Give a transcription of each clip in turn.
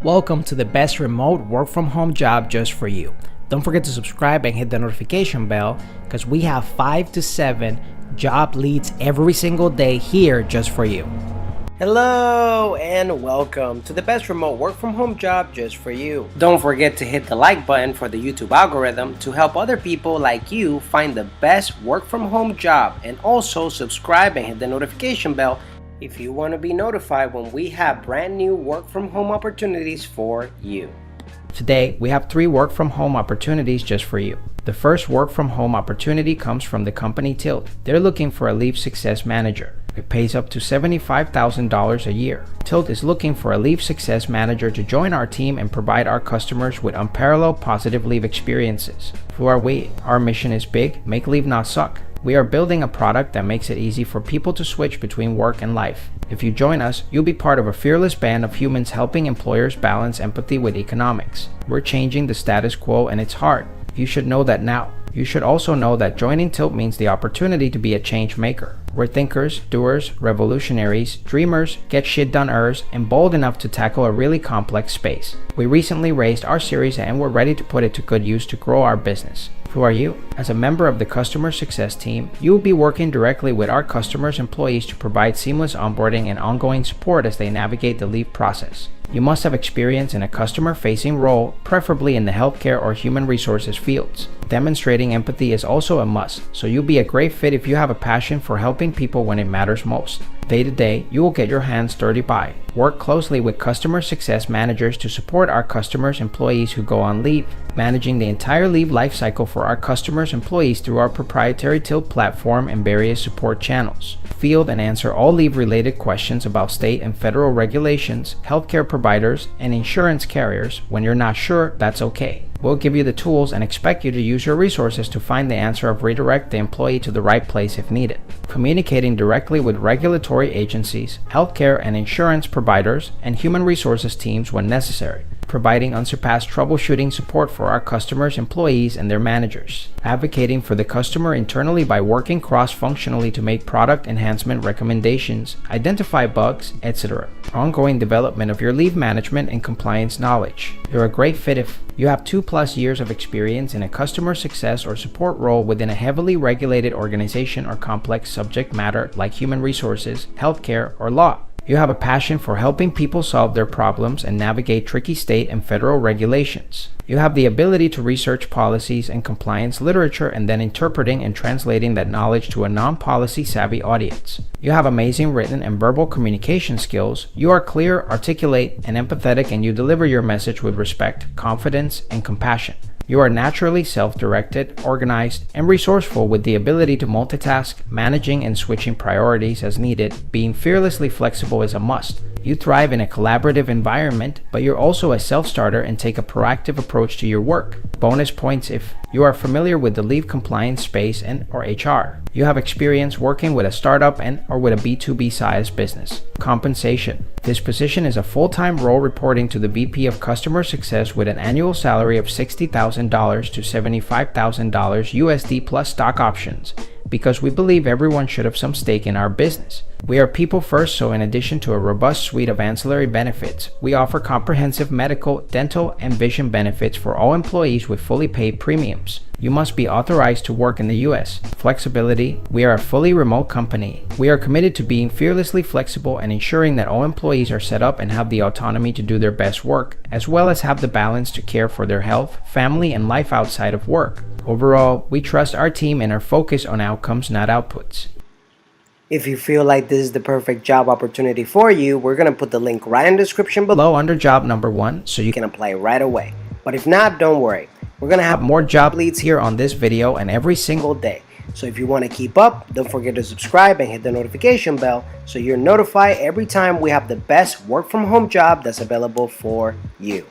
Welcome to the best remote work from home job just for you. Don't forget to subscribe and hit the notification bell because we have 5 to 7 job leads every single day here just for you. Hello and welcome to the best remote work from home job just for you. Don't forget to hit the like button for the YouTube algorithm to help other people like you find the best work from home job, and also subscribe and hit the notification bell if you want to be notified when we have brand new work from home opportunities for you. Today, we have 3 work from home opportunities just for you. The first work from home opportunity comes from the company Tilt. They're looking for a leave success manager. It pays up to $75,000 a year. Tilt is looking for a leave success manager to join our team and provide our customers with unparalleled positive leave experiences. Who are we? Our mission is big: make leave not suck. We are building a product that makes it easy for people to switch between work and life. If you join us, you'll be part of a fearless band of humans helping employers balance empathy with economics. We're changing the status quo, and it's hard. You should know that now. You should also know that joining Tilt means the opportunity to be a change maker. We're thinkers, doers, revolutionaries, dreamers, get shit done-ers, and bold enough to tackle a really complex space. We recently raised our series and we're ready to put it to good use to grow our business. Who are you? As a member of the customer success team, you will be working directly with our customers' employees to provide seamless onboarding and ongoing support as they navigate the leave process. You must have experience in a customer-facing role, preferably in the healthcare or human resources fields. Demonstrating empathy is also a must, so you'll be a great fit if you have a passion for helping people when it matters most. Day to day, you will get your hands dirty by. Work closely with customer success managers to support our customers' employees who go on leave, managing the entire leave lifecycle for our customers' employees through our proprietary Tilt platform and various support channels. Field and answer all leave-related questions about state and federal regulations, healthcare providers, and insurance carriers. When you're not sure, that's okay. We'll give you the tools and expect you to use your resources to find the answer or redirect the employee to the right place if needed. Communicating directly with regulatory agencies, healthcare and insurance providers, and human resources teams when necessary. Providing unsurpassed troubleshooting support for our customers, employees, and their managers. Advocating for the customer internally by working cross-functionally to make product enhancement recommendations, identify bugs, etc. Ongoing development of your leave management and compliance knowledge. You're a great fit if you have 2+ years of experience in a customer success or support role within a heavily regulated organization or complex subject matter like human resources, healthcare, or law. You have a passion for helping people solve their problems and navigate tricky state and federal regulations. You have the ability to research policies and compliance literature and then interpreting and translating that knowledge to a non-policy savvy audience. You have amazing written and verbal communication skills. You are clear, articulate, and empathetic, and you deliver your message with respect, confidence, and compassion. You are naturally self-directed, organized, and resourceful with the ability to multitask, managing and switching priorities as needed. Being fearlessly flexible is a must. You thrive in a collaborative environment, but you're also a self-starter and take a proactive approach to your work. Bonus points if you are familiar with the leave compliance space and/or HR. You have experience working with a startup and/or with a B2B size business. Compensation. This position is a full-time role reporting to the VP of Customer Success with an annual salary of $60,000 to $75,000 USD plus stock options, because we believe everyone should have some stake in our business. We are people first, so in addition to a robust suite of ancillary benefits, we offer comprehensive medical, dental, and vision benefits for all employees with fully paid premiums. You must be authorized to work in the U.S. Flexibility. We are a fully remote company. We are committed to being fearlessly flexible and ensuring that all employees are set up and have the autonomy to do their best work, as well as have the balance to care for their health, family, and life outside of work. Overall, we trust our team and are focused on outcomes, not outputs. If you feel like this is the perfect job opportunity for you, we're going to put the link right in the description below under job number 1 so you can apply right away. But if not, don't worry. We're going to have more job leads here on this video and every single day. So if you want to keep up, don't forget to subscribe and hit the notification bell so you're notified every time we have the best work from home job that's available for you.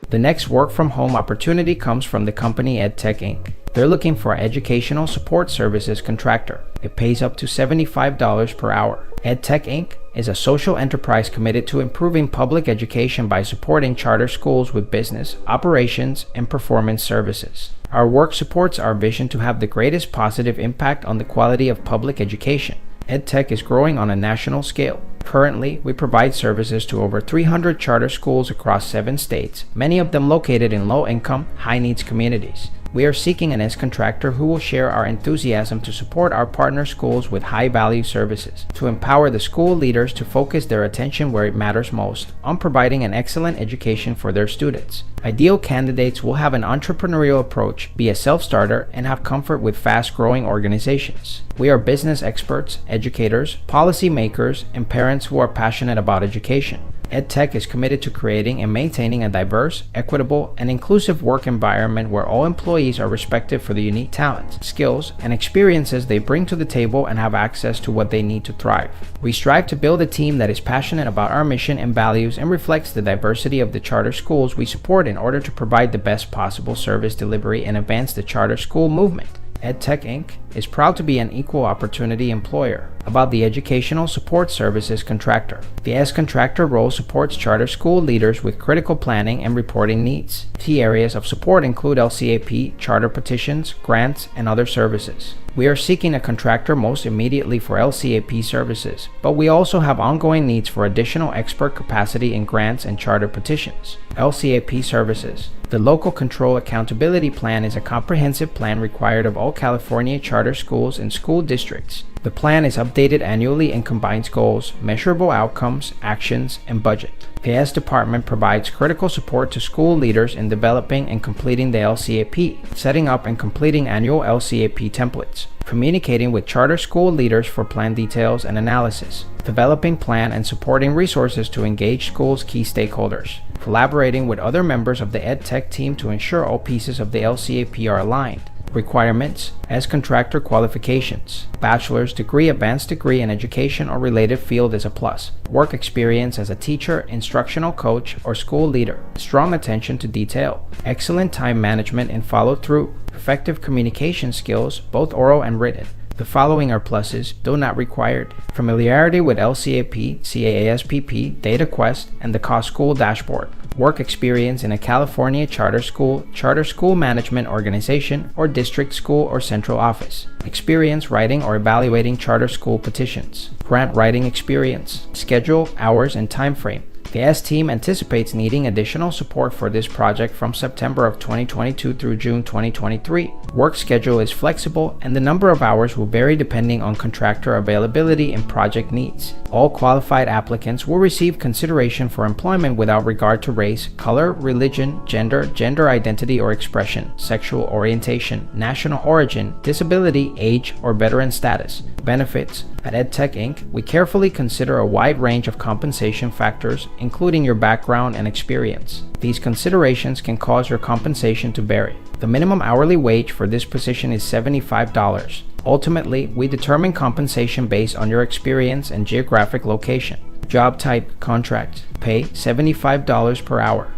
The next work from home opportunity comes from the company EdTech Inc. They're looking for an educational support services contractor. It pays up to $75 per hour. EdTech Inc. is a social enterprise committed to improving public education by supporting charter schools with business, operations, and performance services. Our work supports our vision to have the greatest positive impact on the quality of public education. EdTech is growing on a national scale. Currently, we provide services to over 300 charter schools across 7 states, many of them located in low-income, high-needs communities. We are seeking an S-contractor who will share our enthusiasm to support our partner schools with high-value services, to empower the school leaders to focus their attention where it matters most, on providing an excellent education for their students. Ideal candidates will have an entrepreneurial approach, be a self-starter, and have comfort with fast-growing organizations. We are business experts, educators, policy makers, and parents who are passionate about education. EdTech is committed to creating and maintaining a diverse, equitable, and inclusive work environment where all employees are respected for the unique talents, skills, and experiences they bring to the table and have access to what they need to thrive. We strive to build a team that is passionate about our mission and values and reflects the diversity of the charter schools we support in order to provide the best possible service delivery and advance the charter school movement. EdTech Inc. is proud to be an equal opportunity employer. About the Educational Support Services Contractor. The S-Contractor role supports charter school leaders with critical planning and reporting needs. Key areas of support include LCAP, charter petitions, grants, and other services. We are seeking a contractor most immediately for LCAP services, but we also have ongoing needs for additional expert capacity in grants and charter petitions. LCAP services. The Local Control Accountability Plan is a comprehensive plan required of all California charter schools and school districts. The plan is updated annually and combines goals, measurable outcomes, actions, and budget. The S Department provides critical support to school leaders in developing and completing the LCAP, setting up and completing annual LCAP templates, communicating with charter school leaders for plan details and analysis, developing plan and supporting resources to engage schools' key stakeholders, collaborating with other members of the EdTech team to ensure all pieces of the LCAP are aligned. Requirements: as contractor qualifications. Bachelor's degree, advanced degree in education or related field is a plus. Work experience as a teacher, instructional coach, or school leader. Strong attention to detail. Excellent time management and follow-through. Effective communication skills, both oral and written. The following are pluses, though not required. Familiarity with LCAP, CAASPP, DataQuest, and the Cost School Dashboard. Work experience in a California charter school management organization, or district school or central office. Experience writing or evaluating charter school petitions. Grant writing experience. Schedule, hours, and time frame. The S team anticipates needing additional support for this project from September of 2022 through June 2023. Work schedule is flexible and the number of hours will vary depending on contractor availability and project needs. All qualified applicants will receive consideration for employment without regard to race, color, religion, gender identity or expression, sexual orientation, national origin, disability, age, or veteran status. Benefits. At EdTech Inc., we carefully consider a wide range of compensation factors, including your background and experience. These considerations can cause your compensation to vary. The minimum hourly wage for this position is $75. Ultimately, we determine compensation based on your experience and geographic location. Job type, contract. Pay $75 per hour.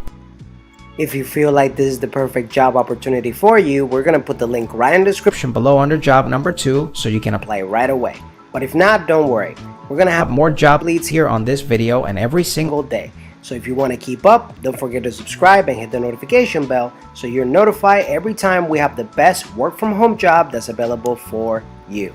If you feel like this is the perfect job opportunity for you, we're going to put the link right in the description below under job number 2 so you can apply right away. But if not, don't worry. We're going to have more job leads here on this video and every single day. So if you want to keep up, don't forget to subscribe and hit the notification bell so you're notified every time we have the best work from home job that's available for you.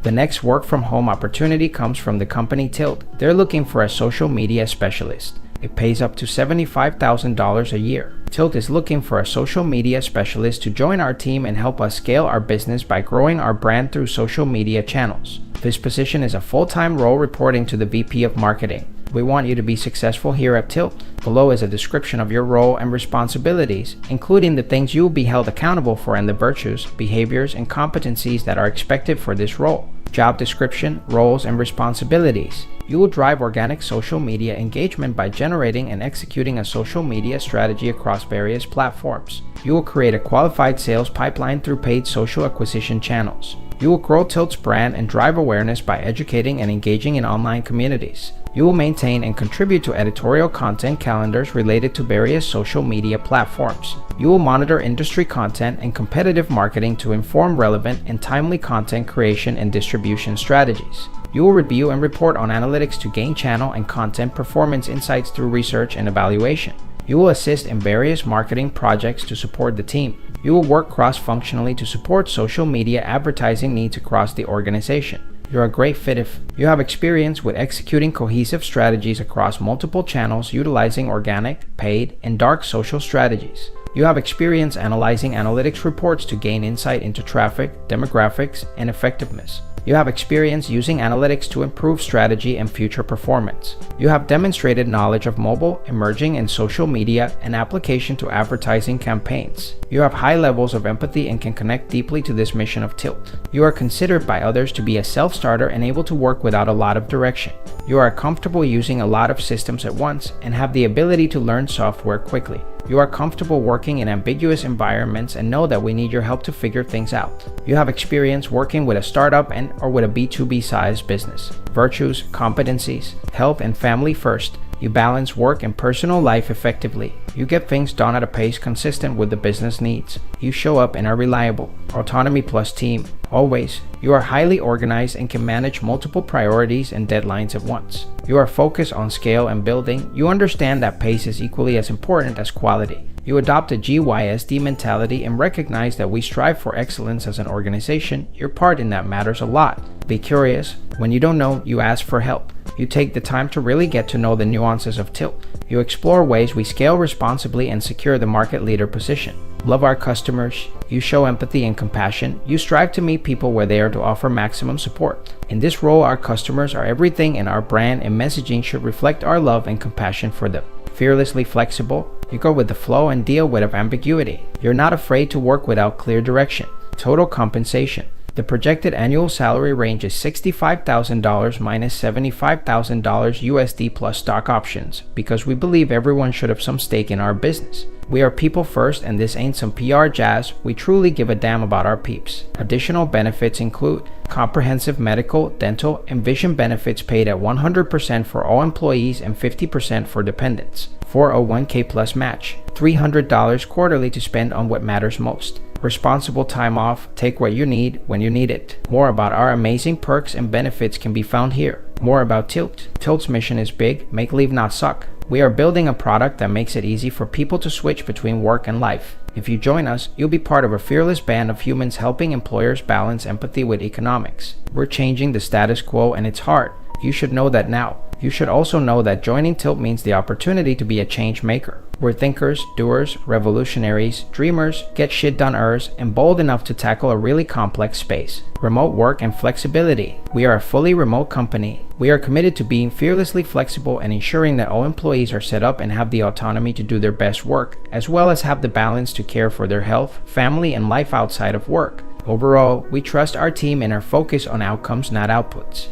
The next work from home opportunity comes from the company Tilt. They're looking for a social media specialist. It pays up to $75,000 a year. Tilt is looking for a social media specialist to join our team and help us scale our business by growing our brand through social media channels. This position is a full-time role reporting to the VP of Marketing. We want you to be successful here at Tilt. Below is a description of your role and responsibilities, including the things you will be held accountable for and the virtues, behaviors, and competencies that are expected for this role. Job description, roles, and responsibilities. You will drive organic social media engagement by generating and executing a social media strategy across various platforms. You will create a qualified sales pipeline through paid social acquisition channels. You will grow Tilt's brand and drive awareness by educating and engaging in online communities. You will maintain and contribute to editorial content calendars related to various social media platforms. You will monitor industry content and competitive marketing to inform relevant and timely content creation and distribution strategies. You will review and report on analytics to gain channel and content performance insights through research and evaluation. You will assist in various marketing projects to support the team. You will work cross-functionally to support social media advertising needs across the organization. You're a great fit if you have experience with executing cohesive strategies across multiple channels utilizing organic, paid, and dark social strategies. You have experience analyzing analytics reports to gain insight into traffic, demographics, and effectiveness. You have experience using analytics to improve strategy and future performance. You have demonstrated knowledge of mobile, emerging, and social media and application to advertising campaigns. You have high levels of empathy and can connect deeply to this mission of Tilt. You are considered by others to be a self-starter and able to work without a lot of direction. You are comfortable using a lot of systems at once and have the ability to learn software quickly. You are comfortable working in ambiguous environments and know that we need your help to figure things out. You have experience working with a startup or with a B2B sized business. Virtues, competencies, health and family first. You balance work and personal life effectively. You get things done at a pace consistent with the business needs. You show up and are reliable. Autonomy plus team. Always. You are highly organized and can manage multiple priorities and deadlines at once. You are focused on scale and building. You understand that pace is equally as important as quality. You adopt a GYSD mentality and recognize that we strive for excellence as an organization. Your part in that matters a lot. Be curious. When you don't know, you ask for help. You take the time to really get to know the nuances of Tilt. You explore ways we scale responsibly and secure the market leader position. Love our customers. You show empathy and compassion. You strive to meet people where they are to offer maximum support. In this role, our customers are everything, and our brand and messaging should reflect our love and compassion for them. Fearlessly flexible. You go with the flow and deal with ambiguity. You're not afraid to work without clear direction. Total compensation. The projected annual salary range is $65,000 minus $75,000 USD plus stock options, because we believe everyone should have some stake in our business. We are people first, and this ain't some PR jazz. We truly give a damn about our peeps. Additional benefits include comprehensive medical, dental, and vision benefits paid at 100% for all employees and 50% for dependents. 401k plus match. $300 quarterly to spend on what matters most. Responsible time off. Take what you need when you need it. More about our amazing perks and benefits can be found here. More about Tilt. Tilt's mission is big. Make leave not suck. We are building a product that makes it easy for people to switch between work and life. If you join us, you'll be part of a fearless band of humans helping employers balance empathy with economics. We're changing the status quo, and it's hard. You should know that now. You should also know that joining Tilt means the opportunity to be a change maker. We're thinkers, doers, revolutionaries, dreamers, get shit doneers, and bold enough to tackle a really complex space. Remote work and flexibility. We are a fully remote company. We are committed to being fearlessly flexible and ensuring that all employees are set up and have the autonomy to do their best work, as well as have the balance to care for their health, family, and life outside of work. Overall, we trust our team and are focused on outcomes, not outputs.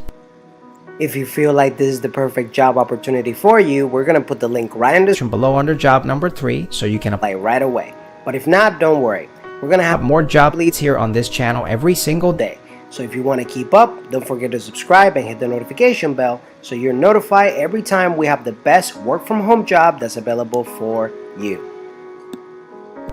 If you feel like this is the perfect job opportunity for you, we're going to put the link right in the description below under job number 3 so you can apply right away. But if not, don't worry. We're going to have more job leads here on this channel every single day. So if you want to keep up, don't forget to subscribe and hit the notification bell so you're notified every time we have the best work from home job that's available for you.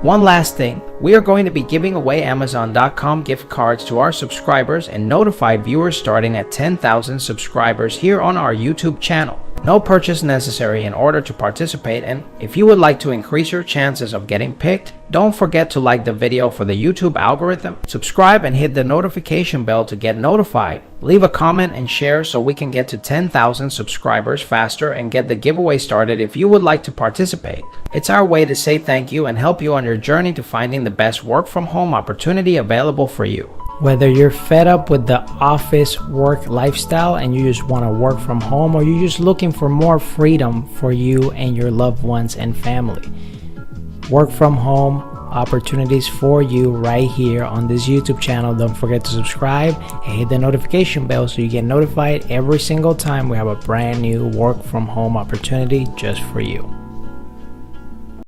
One last thing, we are going to be giving away Amazon.com gift cards to our subscribers and notified viewers starting at 10,000 subscribers here on our YouTube channel. No purchase necessary in order to participate, and if you would like to increase your chances of getting picked, don't forget to like the video for the YouTube algorithm, subscribe and hit the notification bell to get notified. Leave a comment and share so we can get to 10,000 subscribers faster and get the giveaway started if you would like to participate. It's our way to say thank you and help you on your journey to finding the best work from home opportunity available for you. Whether you're fed up with the office work lifestyle and you just want to work from home, or you're just looking for more freedom for you and your loved ones and family, work from home opportunities for you right here on this YouTube channel. Don't forget to subscribe and hit the notification bell so you get notified every single time we have a brand new work from home opportunity just for you.